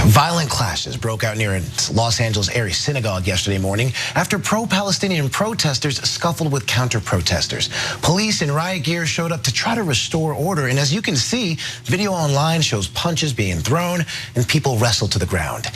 Violent clashes broke out near a Los Angeles area synagogue yesterday morning after pro-Palestinian protesters scuffled with counter-protesters. Police in riot gear showed up to try to restore order, and as you can see, video online shows punches being thrown and people wrestled to the ground.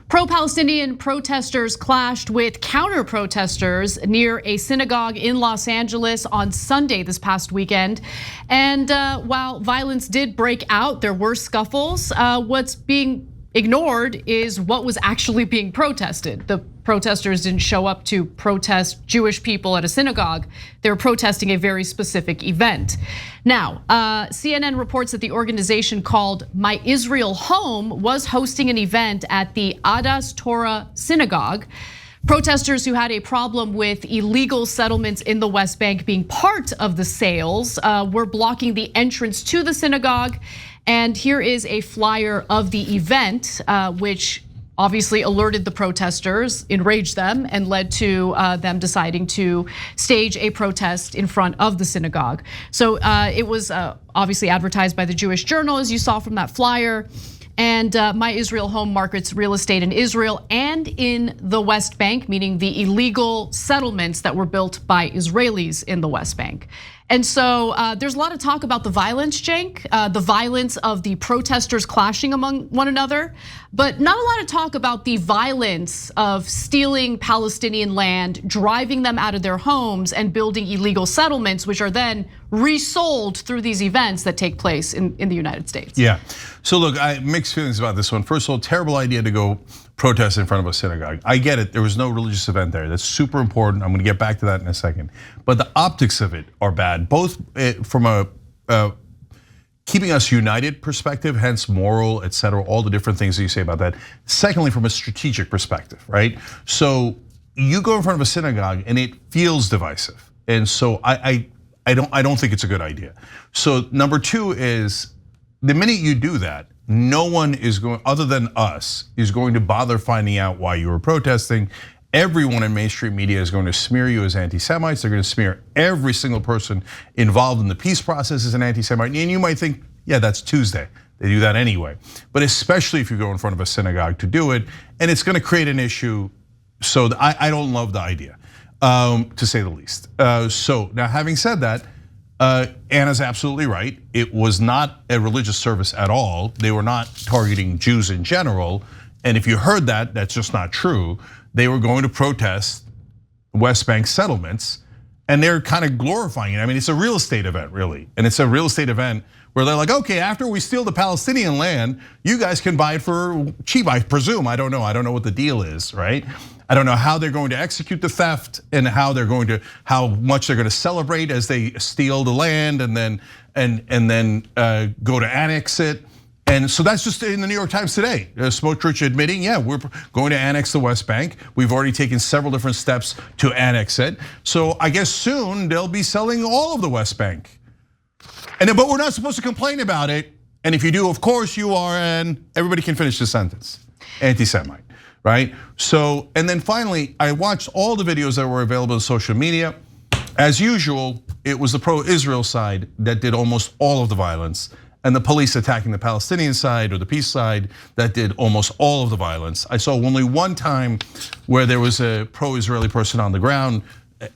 Pro-Palestinian protesters clashed with counter-protesters near a synagogue in Los Angeles on Sunday this past weekend. And while violence did break out, there were scuffles. What's being ignored is what was actually being protested. The protesters didn't show up to protest Jewish people at a synagogue. They were protesting a very specific event. Now, CNN reports that the organization called My Israel Home was hosting an event at the Adas Torah synagogue. Protesters who had a problem with illegal settlements in the West Bank being part of the sales were blocking the entrance to the synagogue. And here is a flyer of the event, which obviously alerted the protesters, enraged them, and led to them deciding to stage a protest in front of the synagogue. So it was obviously advertised by the Jewish Journal, as you saw from that flyer. And My Israel Home markets real estate in Israel and in the West Bank, meaning the illegal settlements that were built by Israelis in the West Bank. And so there's a lot of talk about the violence, Cenk, the violence of the protesters clashing among one another, but not a lot of talk about the violence of stealing Palestinian land, driving them out of their homes and building illegal settlements, which are then resold through these events that take place in the United States. Yeah, so look, I have mixed feelings about this one. First of all, terrible idea to go protest in front of a synagogue. I get it, there was no religious event there. That's super important, I'm gonna get back to that in a second. But the optics of it are bad, both from a keeping us united perspective, hence moral, etc., all the different things that you say about that. Secondly, from a strategic perspective, right? So you go in front of a synagogue and it feels divisive. And so I don't think it's a good idea. So number two is, the minute you do that, no one is going, other than us, is going to bother finding out why you were protesting. Everyone in mainstream media is going to smear you as anti-Semites. They're going to smear every single person involved in the peace process as an anti-Semite. And you might think, yeah, that's Tuesday. They do that anyway. But especially if you go in front of a synagogue to do it, and it's going to create an issue. So I don't love the idea, to say the least. So now, having said that, Anna's absolutely right. It was not a religious service at all. They were not targeting Jews in general. And if you heard that, that's just not true. They were going to protest West Bank settlements, and they're kind of glorifying it. I mean, it's a real estate event, really. And it's a real estate event where they're like, okay, after we steal the Palestinian land, you guys can buy it for cheap, I presume. I don't know what the deal is, right? I don't know how they're going to execute the theft and how much they're going to celebrate as they steal the land and then go to annex it. And so that's just in the New York Times today. Smotrich admitting, yeah, we're going to annex the West Bank. We've already taken several different steps to annex it. So I guess soon they'll be selling all of the West Bank. But we're not supposed to complain about it. And if you do, of course you are, and everybody can finish the sentence. Anti-Semite, right? So, and then finally, I watched all the videos that were available on social media. As usual, it was the pro-Israel side that did almost all of the violence, and the police attacking the Palestinian side or the peace side that did almost all of the violence. I saw only one time where there was a pro-Israeli person on the ground.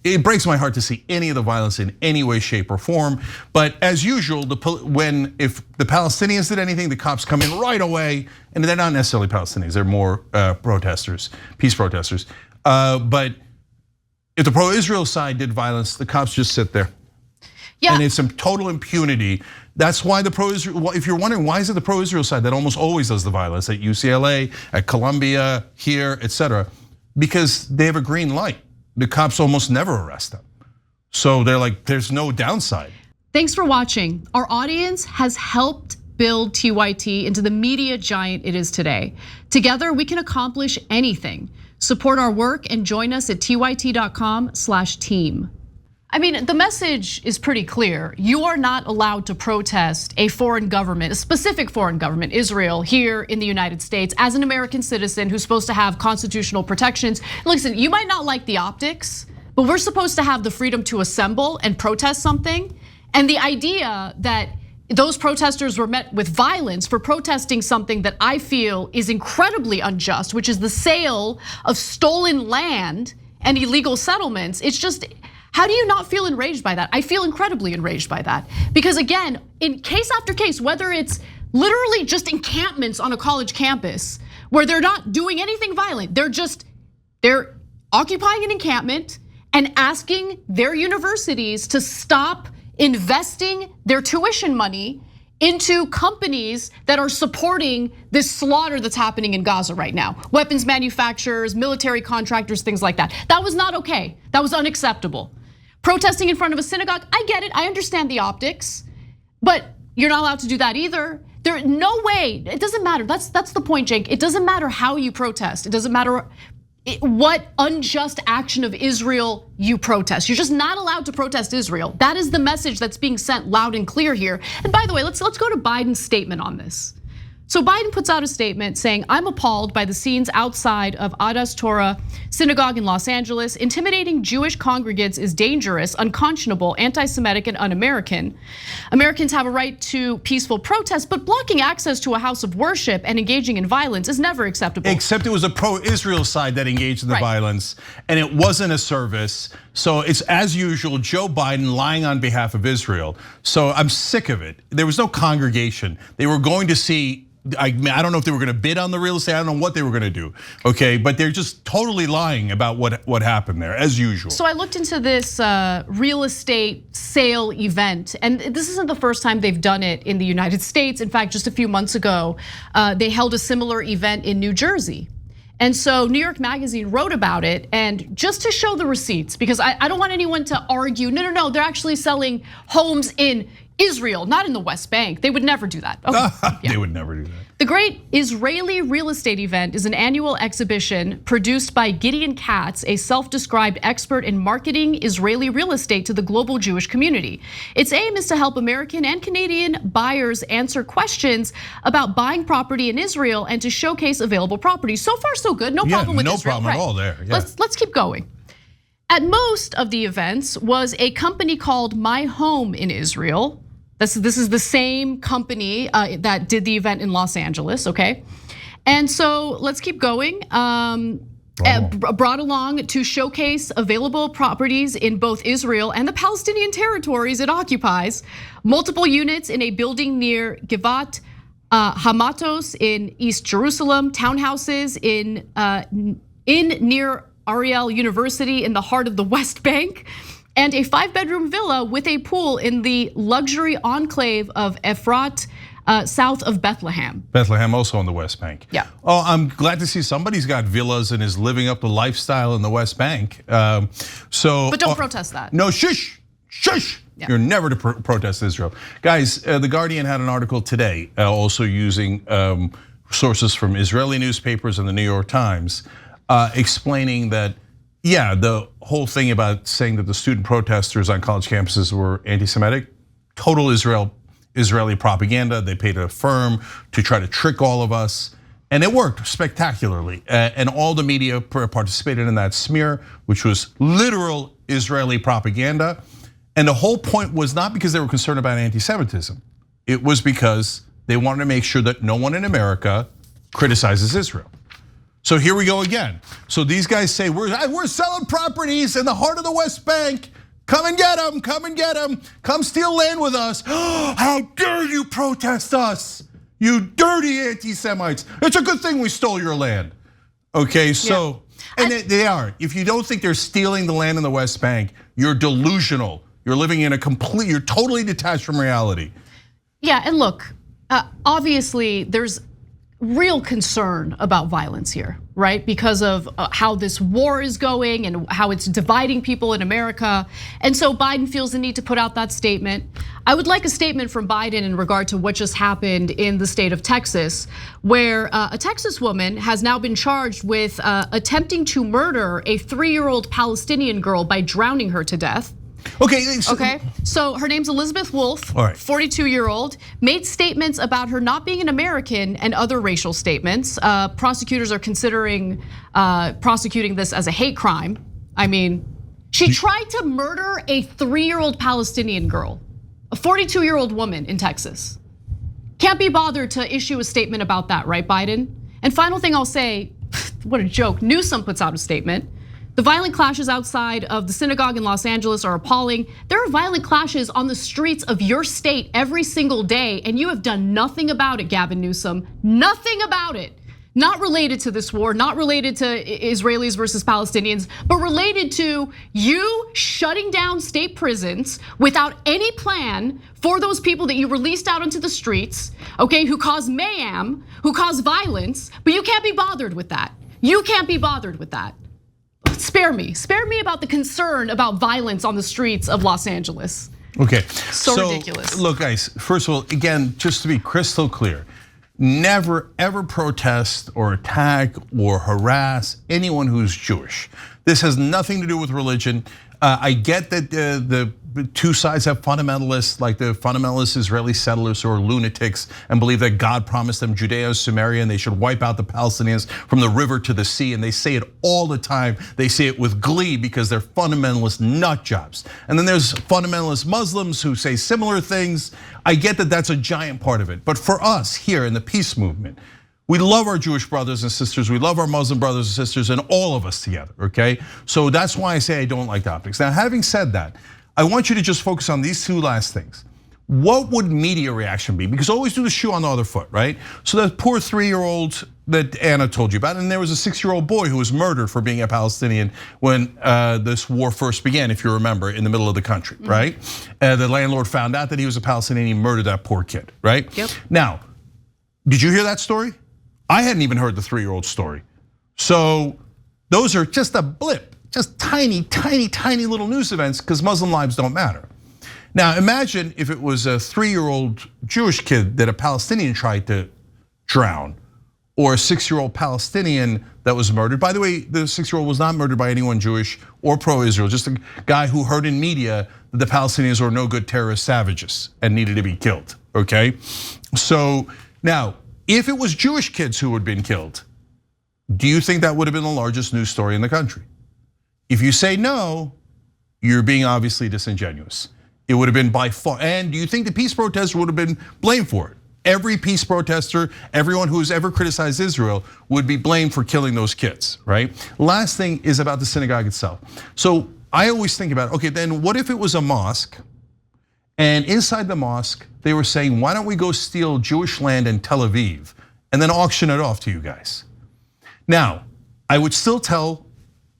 It breaks my heart to see any of the violence in any way, shape, or form. But as usual, if the Palestinians did anything, the cops come in right away, and they're not necessarily Palestinians, they're more protesters, peace protesters. But if the pro-Israel side did violence, the cops just sit there. Yeah. And it's some total impunity. That's why the pro-Israel, if you're wondering why is it the pro-Israel side that almost always does the violence at UCLA, at Columbia, here, etc., because they have a green light. The cops almost never arrest them. So they're like, there's no downside. Thanks for watching. Our audience has helped build TYT into the media giant it is today. Together, we can accomplish anything. Support our work and join us at tyt.com/team. I mean, the message is pretty clear. You are not allowed to protest a foreign government, a specific foreign government, Israel, here in the United States, as an American citizen who's supposed to have constitutional protections. Listen, you might not like the optics, but we're supposed to have the freedom to assemble and protest something. And the idea that those protesters were met with violence for protesting something that I feel is incredibly unjust, which is the sale of stolen land and illegal settlements. It's just, how do you not feel enraged by that? I feel incredibly enraged by that. Because again, in case after case, whether it's literally just encampments on a college campus where they're not doing anything violent, they're occupying an encampment and asking their universities to stop investing their tuition money into companies that are supporting this slaughter that's happening in Gaza right now. Weapons manufacturers, military contractors, things like that. That was not okay. That was unacceptable. Protesting in front of a synagogue, I get it, I understand the optics, but you're not allowed to do that either. There, no way, it doesn't matter. That's the point, Cenk. It doesn't matter how you protest. It doesn't matter what unjust action of Israel you protest. You're just not allowed to protest Israel. That is the message that's being sent loud and clear here. And by the way, let's go to Biden's statement on this. So Biden puts out a statement saying, I'm appalled by the scenes outside of Adas Torah synagogue in Los Angeles. Intimidating Jewish congregants is dangerous, unconscionable, anti-Semitic, and un-American. Americans have a right to peaceful protest, but blocking access to a house of worship and engaging in violence is never acceptable. Except it was a pro-Israel side that engaged in the violence, and it wasn't a service. So it's, as usual, Joe Biden lying on behalf of Israel. So I'm sick of it. There was no congregation. They were going to see, I don't know if they were going to bid on the real estate. I don't know what they were going to do, okay? But they're just totally lying about what happened there, as usual. So I looked into this real estate sale event, and this isn't the first time they've done it in the United States. In fact, just a few months ago, they held a similar event in New Jersey. And so New York Magazine wrote about it, and just to show the receipts, because I don't want anyone to argue, no, they're actually selling homes in Israel, not in the West Bank. They would never do that. Okay. They would never do that. The Great Israeli Real Estate Event is an annual exhibition produced by Gideon Katz, a self-described expert in marketing Israeli real estate to the global Jewish community. Its aim is to help American and Canadian buyers answer questions about buying property in Israel and to showcase available properties. So far, so good. No problem with Israel. No problem at all there. Yeah. Let's keep going. At most of the events was a company called My Home in Israel. This is the same company that did the event in Los Angeles, okay? And so let's keep going. Brought along to showcase available properties in both Israel and the Palestinian territories it occupies. Multiple units in a building near Givat Hamatos in East Jerusalem, townhouses in near Ariel University in the heart of the West Bank, and a 5-bedroom villa with a pool in the luxury enclave of Efrat, south of Bethlehem. Bethlehem also on the West Bank. Yeah. Oh, I'm glad to see somebody's got villas and is living up the lifestyle in the West Bank. But don't protest that. No, shush. Yeah. You're never to protest Israel. Guys, The Guardian had an article today also using sources from Israeli newspapers and the New York Times explaining that, yeah, the whole thing about saying that the student protesters on college campuses were anti-Semitic, total Israeli propaganda. They paid a firm to try to trick all of us, and it worked spectacularly. And all the media participated in that smear, which was literal Israeli propaganda. And the whole point was not because they were concerned about anti-Semitism. It was because they wanted to make sure that no one in America criticizes Israel. So here we go again. So these guys say, we're selling properties in the heart of the West Bank. Come and get them, come and get them. Come steal land with us. How dare you protest us, you dirty anti-Semites. It's a good thing we stole your land. Okay, so, and they are. If you don't think they're stealing the land in the West Bank, you're delusional. You're living in you're totally detached from reality. Yeah, and look, obviously there's real concern about violence here, right? Because of how this war is going and how it's dividing people in America. And so Biden feels the need to put out that statement. I would like a statement from Biden in regard to what just happened in the state of Texas, where a Texas woman has now been charged with attempting to murder a 3-year-old Palestinian girl by drowning her to death. Okay. So her name's Elizabeth Wolf, 42-year-old, made statements about her not being an American and other racial statements. Prosecutors are considering prosecuting this as a hate crime. I mean, she tried to murder a 3-year-old Palestinian girl. a 42-year-old woman in Texas. Can't be bothered to issue a statement about that, right, Biden? And final thing I'll say, what a joke, Newsom puts out a statement. The violent clashes outside of the synagogue in Los Angeles are appalling. There are violent clashes on the streets of your state every single day, and you have done nothing about it, Gavin Newsom. Nothing about it. Not related to this war, not related to Israelis versus Palestinians, but related to you shutting down state prisons without any plan for those people that you released out into the streets, okay, who cause mayhem, who cause violence, but you can't be bothered with that. You can't be bothered with that. Spare me about the concern about violence on the streets of Los Angeles. Okay, so ridiculous. Look, guys, first of all, again, just to be crystal clear, never ever protest or attack or harass anyone who's Jewish. This has nothing to do with religion. I get that the two sides have fundamentalists, like the fundamentalist Israeli settlers who are lunatics and believe that God promised them Judea and Samaria and they should wipe out the Palestinians from the river to the sea. And they say it all the time. They say it with glee because they're fundamentalist nut jobs. And then there's fundamentalist Muslims who say similar things. I get that that's a giant part of it. But for us here in the peace movement, we love our Jewish brothers and sisters. We love our Muslim brothers and sisters and all of us together, okay? So that's why I say I don't like the optics. Now, having said that, I want you to just focus on these two last things. What would media reaction be? Because always do the shoe on the other foot, right? So that poor 3-year-old that Anna told you about, and there was a 6-year-old boy who was murdered for being a Palestinian when this war first began, if you remember, in the middle of the country, right? The landlord found out that he was a Palestinian, he murdered that poor kid, right? Yep. Now, did you hear that story? I hadn't even heard the 3-year-old story. So those are just a blip, just tiny, tiny, tiny little news events because Muslim lives don't matter. Now imagine if it was a 3-year-old Jewish kid that a Palestinian tried to drown, or a 6-year-old Palestinian that was murdered. By the way, the 6-year-old was not murdered by anyone Jewish or pro-Israel, just a guy who heard in media that the Palestinians were no good terrorist savages and needed to be killed, okay? So now, if it was Jewish kids who had been killed, do you think that would have been the largest news story in the country? If you say no, you're being obviously disingenuous. It would have been by far, and do you think the peace protesters would have been blamed for it? Every peace protester, everyone who's ever criticized Israel would be blamed for killing those kids, right? Last thing is about the synagogue itself. So I always think about, okay, then what if it was a mosque? And inside the mosque, they were saying, why don't we go steal Jewish land in Tel Aviv and then auction it off to you guys? Now, I would still tell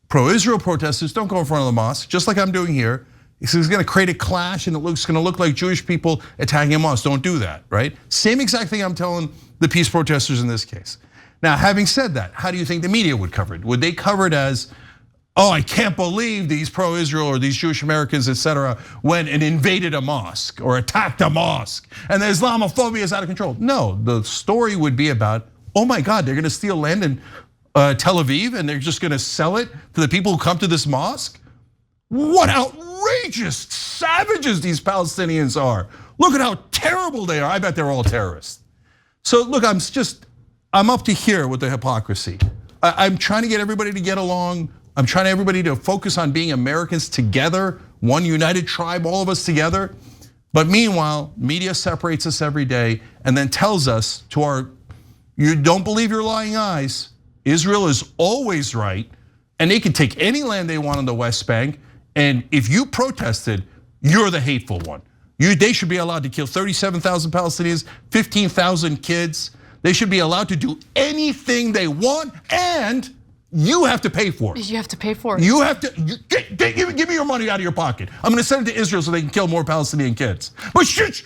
pro-Israel protesters, don't go in front of the mosque, just like I'm doing here. It's gonna create a clash and it's gonna look like Jewish people attacking a mosque. Don't do that, right? Same exact thing I'm telling the peace protesters in this case. Now, having said that, how do you think the media would cover it? Would they cover it as, oh, I can't believe these pro-Israel or these Jewish Americans, etc., went and invaded a mosque or attacked a mosque and the Islamophobia is out of control? No, the story would be about, oh my God, they're gonna steal land in Tel Aviv and they're just gonna sell it to the people who come to this mosque? What outrageous savages these Palestinians are. Look at how terrible they are. I bet they're all terrorists. So look, I'm up to here with the hypocrisy. I'm trying to get everybody to get along. I'm trying everybody to focus on being Americans together, one united tribe, all of us together. But meanwhile, media separates us every day and then tells us you don't believe your lying eyes. Israel is always right and they can take any land they want on the West Bank. And if you protested, you're the hateful one. They should be allowed to kill 37,000 Palestinians, 15,000 kids. They should be allowed to do anything they want and you have to pay for it. You have to pay for it. You have to, give me your money out of your pocket. I'm gonna send it to Israel so they can kill more Palestinian kids. But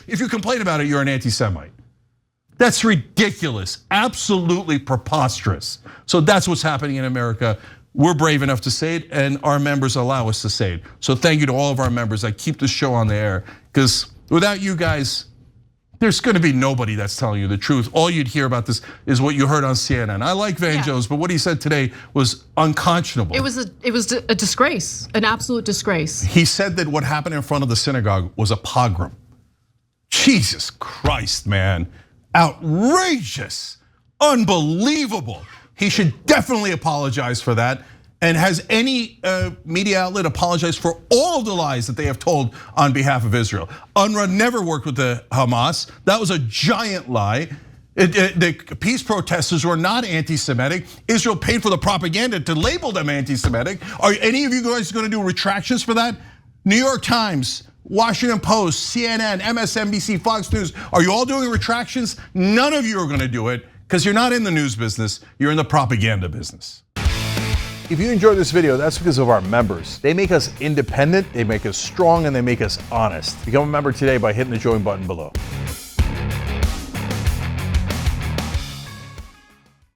if you complain about it, you're an anti-Semite. That's ridiculous, absolutely preposterous. So that's what's happening in America. We're brave enough to say it and our members allow us to say it. So thank you to all of our members that keep the show on the air because without you guys, there's gonna be nobody that's telling you the truth. All you'd hear about this is what you heard on CNN. I like Van Jones, but what he said today was unconscionable. It was a disgrace, an absolute disgrace. He said that what happened in front of the synagogue was a pogrom. Jesus Christ, man. Outrageous, unbelievable. He should definitely apologize for that. And has any media outlet apologized for all of the lies that they have told on behalf of Israel? UNRWA never worked with the Hamas. That was a giant lie. The peace protesters were not anti-Semitic. Israel paid for the propaganda to label them anti-Semitic. Are any of you guys going to do retractions for that? New York Times, Washington Post, CNN, MSNBC, Fox News, are you all doing retractions? None of you are going to do it because you're not in the news business, you're in the propaganda business. If you enjoyed this video, that's because of our members. They make us independent, they make us strong, and they make us honest. Become a member today by hitting the join button below.